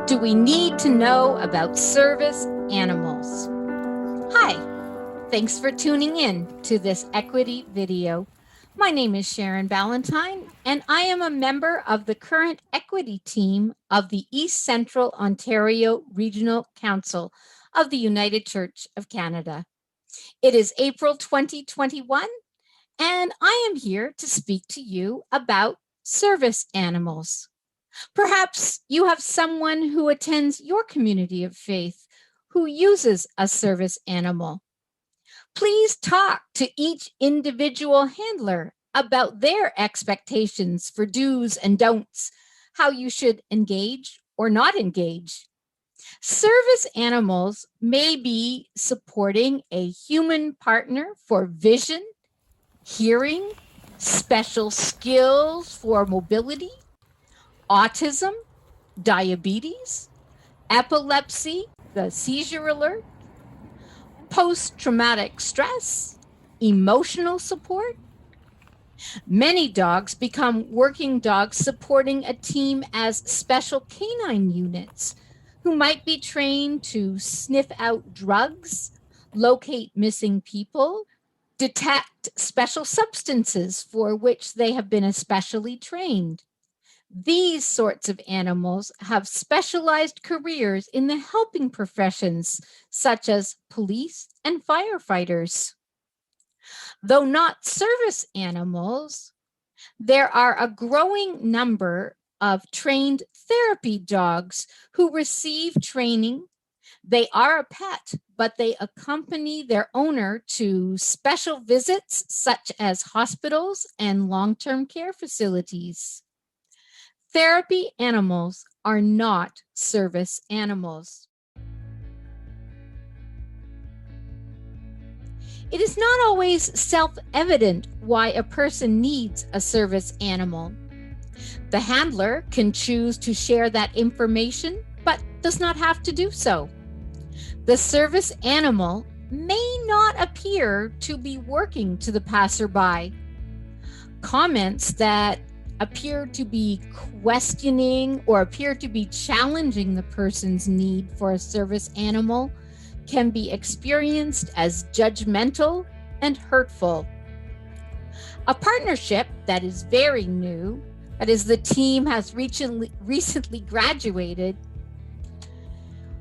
do we need to know about service animals? Hi, thanks for tuning in to this equity video. My name is Sharon Ballantyne, and I am a member of the current equity team of the East Central Ontario Regional Council of the United Church of Canada. It is April 2021, and I am here to speak to you about service animals. Perhaps you have someone who attends your community of faith who uses a service animal. Please talk to each individual handler about their expectations for do's and don'ts, how you should engage or not engage. Service animals may be supporting a human partner for vision, hearing, special skills for mobility, autism, diabetes, epilepsy, the seizure alert, post-traumatic stress, emotional support. Many dogs become working dogs supporting a team as special canine units who might be trained to sniff out drugs, locate missing people, detect special substances for which they have been especially trained. These sorts of animals have specialized careers in the helping professions, such as police and firefighters. Though not service animals, there are a growing number of trained therapy dogs who receive training. They are a pet, but they accompany their owner to special visits, such as hospitals and long-term care facilities. Therapy animals are not service animals. It is not always self-evident why a person needs a service animal. The handler can choose to share that information, but does not have to do so. The service animal may not appear to be working to the passerby. Comments that appear to be questioning or appear to be challenging the person's need for a service animal can be experienced as judgmental and hurtful. A partnership that is very new, that is, the team has recently graduated,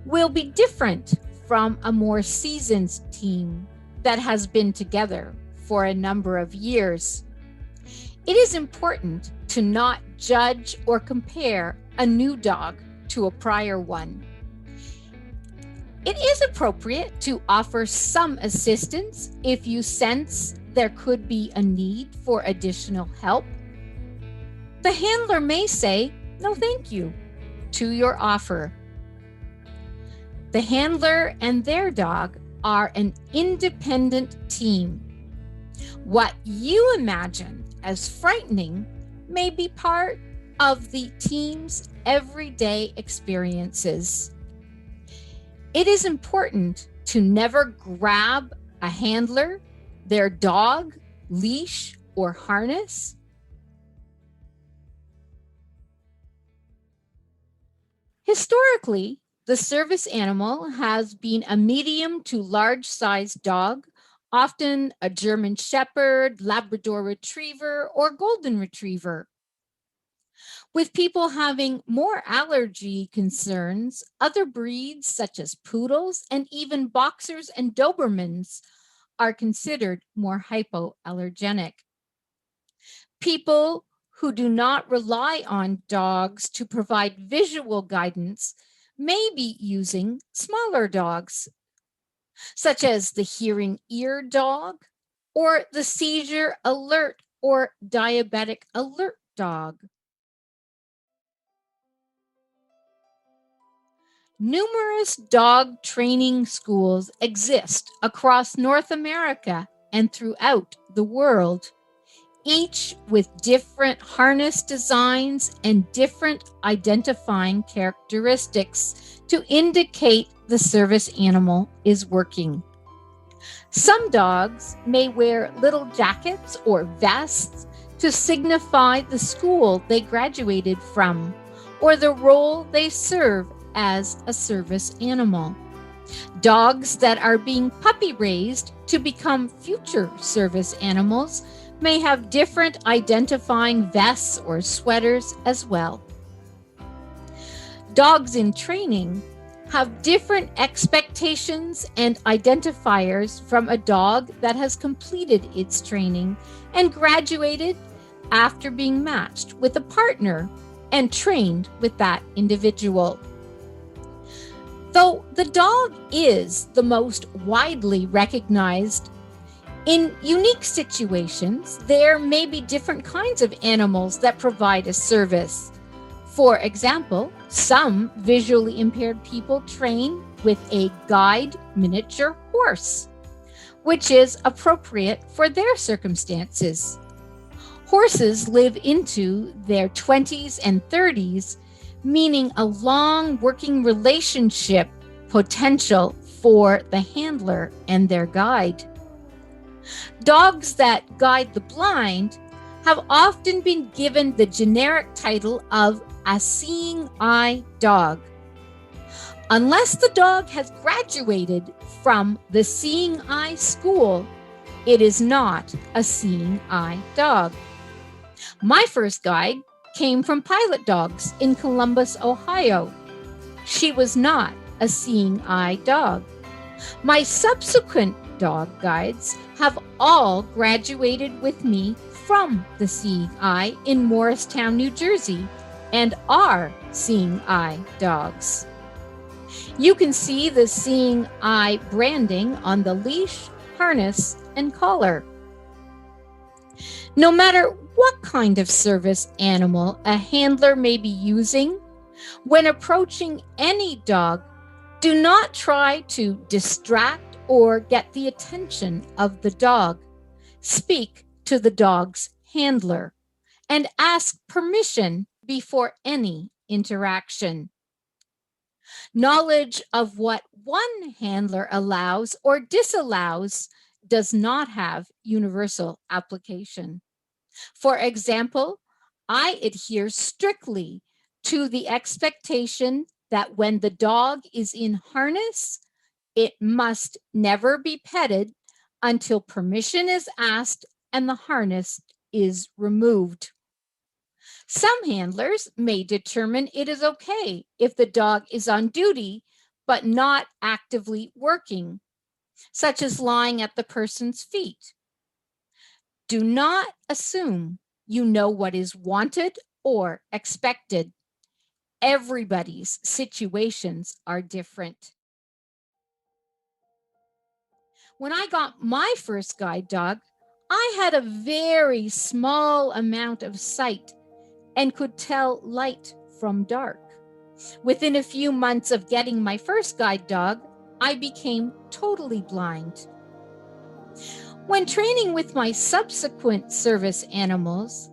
will be different from a more seasoned team that has been together for a number of years. It is important to not judge or compare a new dog to a prior one. It is appropriate to offer some assistance if you sense there could be a need for additional help. The handler may say, "No, thank you," to your offer. The handler and their dog are an independent team. What you imagine as frightening may be part of the team's everyday experiences. It is important to never grab a handler, their dog, leash, or harness. Historically, the service animal has been a medium to large-sized dog, often a German Shepherd, Labrador Retriever, or Golden Retriever. With people having more allergy concerns, other breeds such as poodles and even boxers and Dobermans are considered more hypoallergenic. People who do not rely on dogs to provide visual guidance may be using smaller dogs, such as the hearing ear dog or the seizure alert or diabetic alert dog. Numerous dog training schools exist across North America and throughout the world, each with different harness designs and different identifying characteristics to indicate the service animal is working. Some dogs may wear little jackets or vests to signify the school they graduated from or the role they serve as a service animal. Dogs that are being puppy raised to become future service animals may have different identifying vests or sweaters as well. Dogs in training have different expectations and identifiers from a dog that has completed its training and graduated after being matched with a partner and trained with that individual. Though the dog is the most widely recognized, in unique situations, there may be different kinds of animals that provide a service. For example, some visually impaired people train with a guide miniature horse, which is appropriate for their circumstances. Horses live into their 20s and 30s, meaning a long working relationship potential for the handler and their guide. Dogs that guide the blind have often been given the generic title of a seeing eye dog. Unless the dog has graduated from the seeing eye school, it is not a seeing eye dog. My first guide came from Pilot Dogs in Columbus, Ohio. She was not a seeing eye dog. My subsequent dog guides have all graduated with me from the Seeing Eye in Morristown, New Jersey, and are Seeing Eye dogs. You can see the Seeing Eye branding on the leash, harness, and collar. No matter what kind of service animal a handler may be using, when approaching any dog, do not try to distract or get the attention of the dog. Speak to the dog's handler and ask permission before any interaction. Knowledge of what one handler allows or disallows does not have universal application. For example, I adhere strictly to the expectation that when the dog is in harness, it must never be petted until permission is asked and the harness is removed. Some handlers may determine it is okay if the dog is on duty but not actively working, such as lying at the person's feet. Do not assume you know what is wanted or expected. Everybody's situations are different. When I got my first guide dog, I had a very small amount of sight and could tell light from dark. Within a few months of getting my first guide dog, I became totally blind. When training with my subsequent service animals,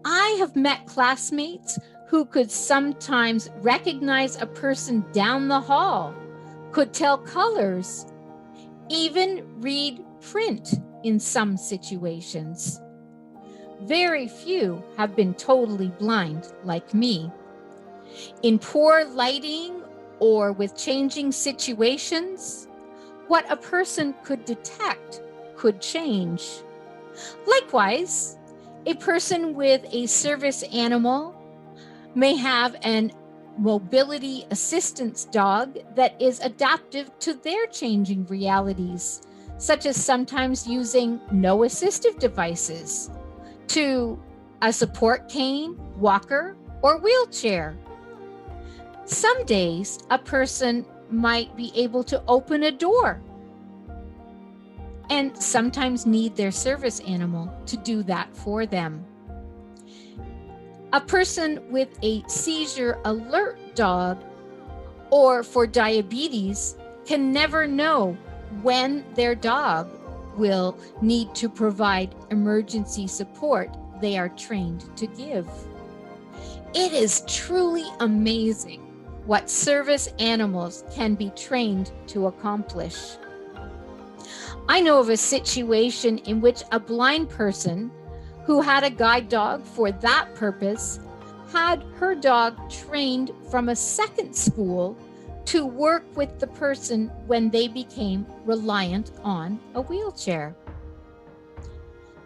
I have met classmates who could sometimes recognize a person down the hall, could tell colors, even read print in some situations. Very few have been totally blind like me. In poor lighting or with changing situations, what a person could detect could change. Likewise, a person with a service animal may have an mobility assistance dog that is adaptive to their changing realities, such as sometimes using no assistive devices, to a support cane, walker, or wheelchair. Some days, a person might be able to open a door and sometimes need their service animal to do that for them. A person with a seizure alert dog or for diabetes can never know when their dog will need to provide emergency support they are trained to give. It is truly amazing what service animals can be trained to accomplish. I know of a situation in which a blind person who had a guide dog for that purpose had her dog trained from a second school to work with the person when they became reliant on a wheelchair.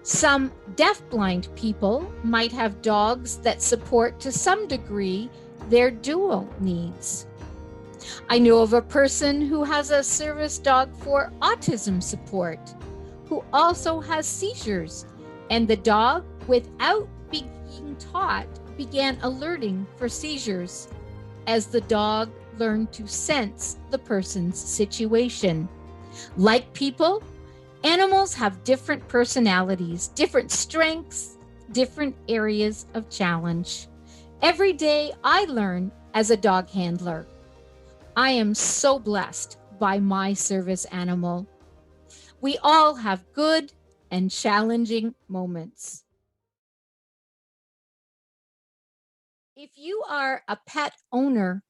Some deafblind people might have dogs that support to some degree their dual needs. I know of a person who has a service dog for autism support, who also has seizures, and the dog, without being taught, began alerting for seizures as the dog learned to sense the person's situation. Like people, animals have different personalities, different strengths, different areas of challenge. Every day I learn as a dog handler. I am so blessed by my service animal. We all have good and challenging moments. If you are a pet owner,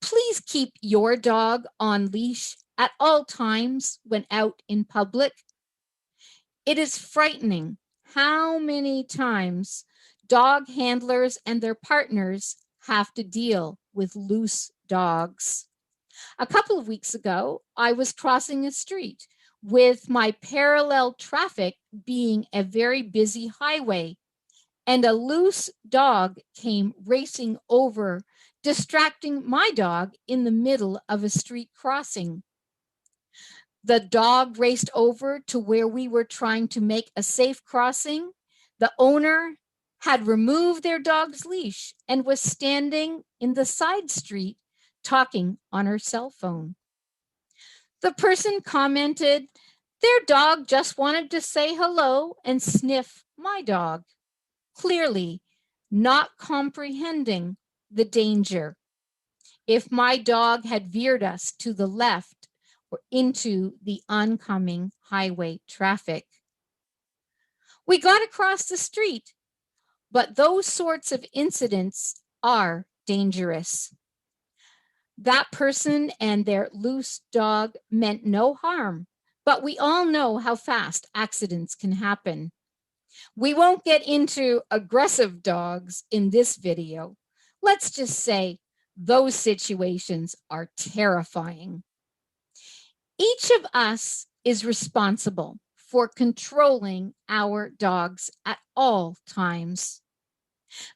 please keep your dog on leash at all times when out in public. It is frightening how many times dog handlers and their partners have to deal with loose dogs. A couple of weeks ago, I was crossing a street with my parallel traffic being a very busy highway, and a loose dog came racing over, distracting my dog in the middle of a street crossing. The dog raced over to where we were trying to make a safe crossing. The owner had removed their dog's leash and was standing in the side street talking on her cell phone. The person commented, their dog just wanted to say hello and sniff my dog, clearly not comprehending the danger. If my dog had veered us to the left or into the oncoming highway traffic. We got across the street, but those sorts of incidents are dangerous. That person and their loose dog meant no harm, but we all know how fast accidents can happen. We won't get into aggressive dogs in this video. Let's just say those situations are terrifying. Each of us is responsible for controlling our dogs at all times.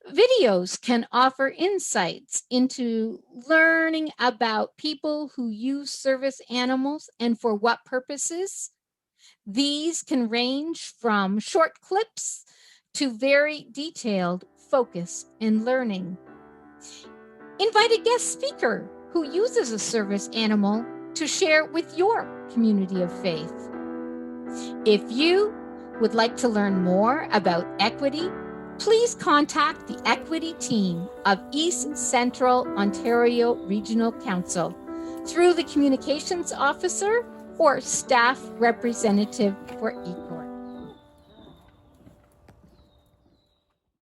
Videos can offer insights into learning about people who use service animals and for what purposes. These can range from short clips to very detailed focus and learning. Invite a guest speaker who uses a service animal to share with your community of faith. If you would like to learn more about equity, please contact the equity team of East Central Ontario Regional Council through the communications officer or staff representative for ECOR.